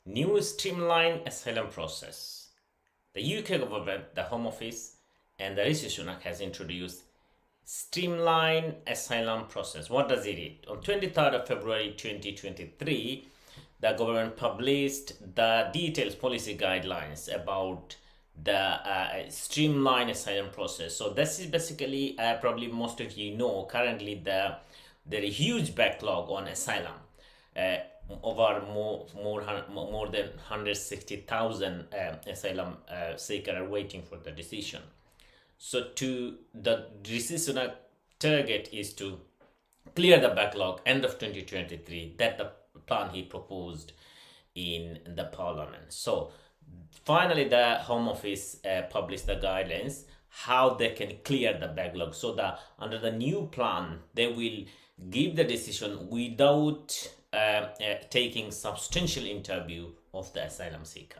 New Streamlined Asylum Process. The UK government, the Home Office, and the Rishi Sunak has introduced Streamlined Asylum Process. What does it mean? On 23rd of February 2023, the government published the detailed policy guidelines about the streamlined asylum process. So this is basically, probably most of you know, currently there is a huge backlog on asylum. Over more than 160,000 asylum seekers are waiting for the decision. So the decision target is to clear the backlog end of 2023. That the plan he proposed in the parliament. So finally the Home Office published the guidelines how they can clear the backlog. So under the new plan they will give the decision without taking substantial interview of the asylum seeker.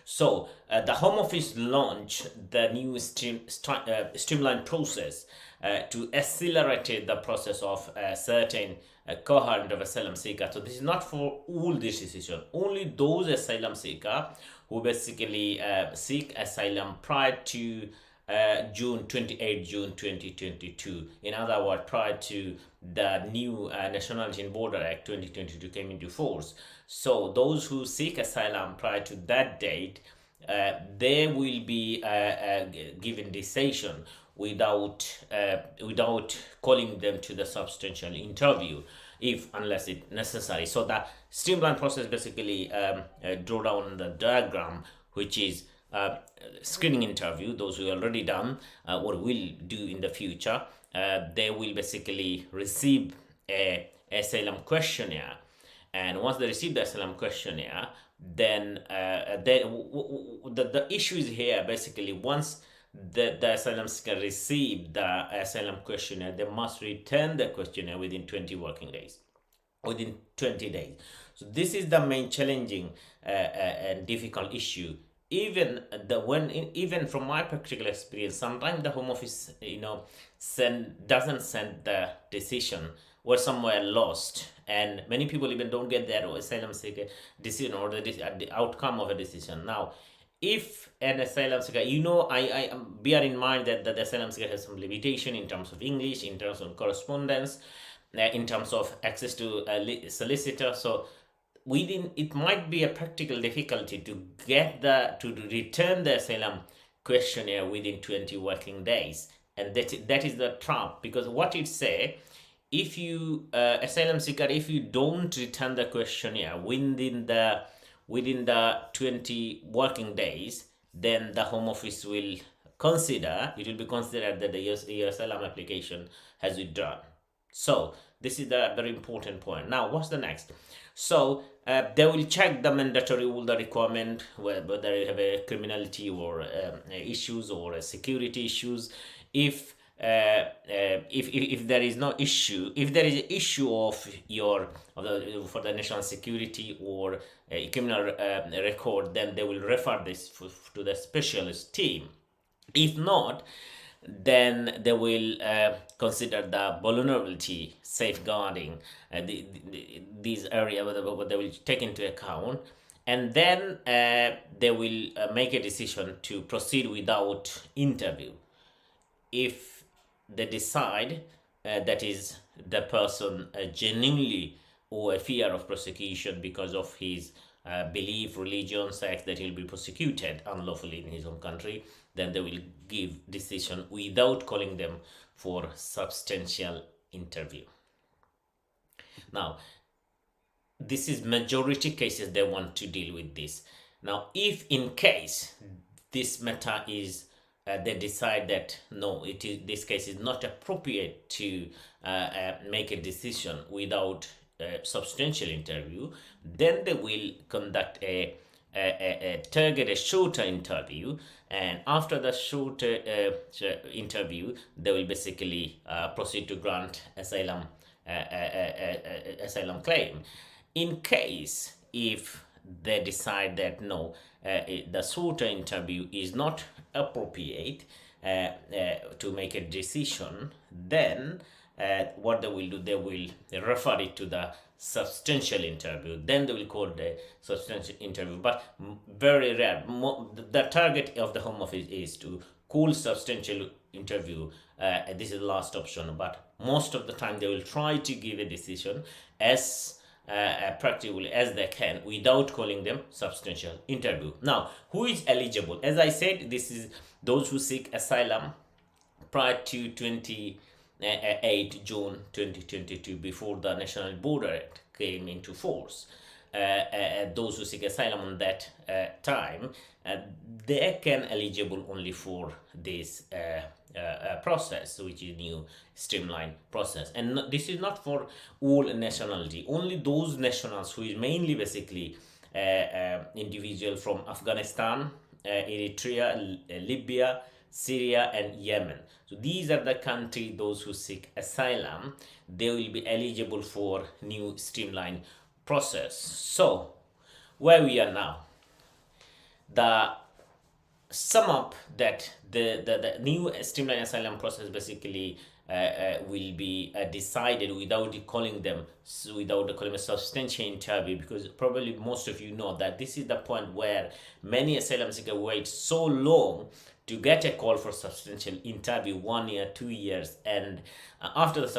So the Home Office launched the new streamlined process to accelerate the process of certain cohort of asylum seeker. So this is not for all this decision. Only those asylum seeker who basically seek asylum prior to June 2022. In other words, prior to the new Nationality and Border Act 2022 came into force. So those who seek asylum prior to that date, they will be given decision without calling them to the substantial interview, unless it's necessary. So the streamlined process basically draw down the diagram, which is screening interview. Those who already done or will do in the future, they will basically receive a asylum questionnaire, and once they receive the asylum questionnaire, then the issue is here basically once the asylum seeker receive the asylum questionnaire, they must return the questionnaire within 20 working days, within 20 days. So this is the main challenging and difficult issue. Even from my practical experience, sometimes the Home Office doesn't send the decision or somewhere lost, and many people even don't get their asylum seeker decision or the outcome of a decision. Now if an asylum seeker, I bear in mind that the asylum seeker has some limitation in terms of English, in terms of correspondence, in terms of access to a solicitor. So it might be a practical difficulty to return the asylum questionnaire within 20 working days, and that is the trap, because what it say, if you asylum seeker, if you don't return the questionnaire within the 20 working days, then the Home Office will be considered that your asylum application has withdrawn. So this is the very important point. Now what's the next? So they will check the mandatory all the requirement, whether you have a criminality or issues or security issues. If there is no issue, if there is an issue for the national security or a criminal record, then they will refer this to the specialist team. If not, then they will consider the vulnerability safeguarding these areas, what they will take into account, and then they will make a decision to proceed without interview. If they decide that is the person genuinely or a fear of prosecution because of his belief, religion, sex, that he'll be prosecuted unlawfully in his own country, then they will give decision without calling them for substantial interview. Now this is majority cases they want to deal with this. Now if in case this matter is they decide that no, this case is not appropriate to make a decision without substantial interview, then they will conduct a shorter interview, and after the shorter interview they will basically proceed to grant asylum claim. In case if they decide that no, the shorter interview is not appropriate to make a decision, then what they will do, they will refer it to the substantial interview. Then they will call the substantial interview, but very rare. The target of the Home Office is to call substantial interview. This is the last option, but most of the time they will try to give a decision as practically as they can without calling them substantial interview. Now, who is eligible? As I said, this is those who seek asylum prior to 28 June 2022, before the National Border Act came into force. Those who seek asylum on that time, they can eligible only for this process, which is new streamlined process. And this is not for all nationality, only those nationals who is mainly basically individual from Afghanistan, Eritrea, Libya, Syria and Yemen. So these are the countries, those who seek asylum, they will be eligible for new streamlined process. So where we are now, the sum up that the new streamlined asylum process basically will be decided without calling a substantial interview, because probably most of you know that this is the point where many asylum seekers wait so long to get a call for substantial interview, 1 year, 2 years, and after the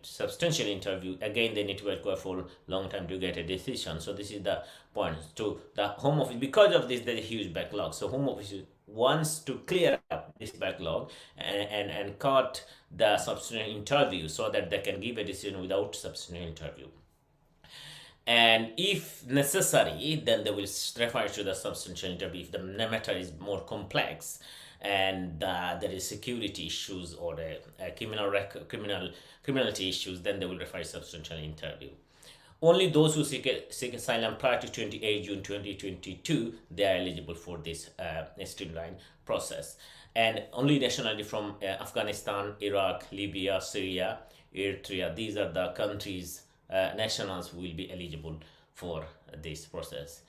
substantial interview, again they need to wait for a long time to get a decision. So this is the point. To the Home Office, because of this, there's a huge backlog. So Home Office wants to clear up this backlog and cut the substantial interview so that they can give a decision without substantial interview. And if necessary, then they will refer to the substantial interview if the matter is more complex and there is security issues or criminality issues, then they will refer to substantial interview. Only those who seek asylum prior to 28 June 2022, they are eligible for this streamlined process. And only nationality from Afghanistan, Iraq, Libya, Syria, Eritrea, these are the countries, nationals who will be eligible for this process.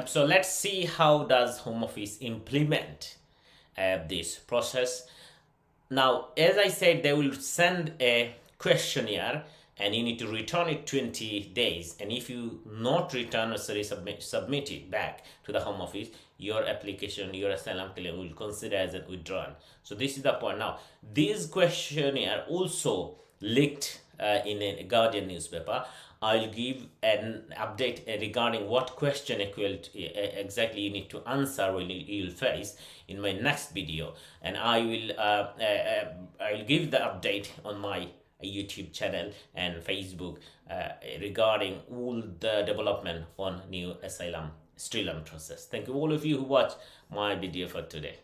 So let's see how does Home Office implement this process. Now, as I said, they will send a questionnaire and you need to return it 20 days. And if you not return or submit it back to the Home Office, your application, your asylum claim will consider as withdrawn. So this is the point. Now, this questionnaire also leaked in a Guardian newspaper. I'll give an update regarding what question exactly you need to answer when you'll face in my next video, and I'll give the update on my YouTube channel and Facebook regarding all the development on new asylum streamlined process. Thank you all of you who watched my video for today.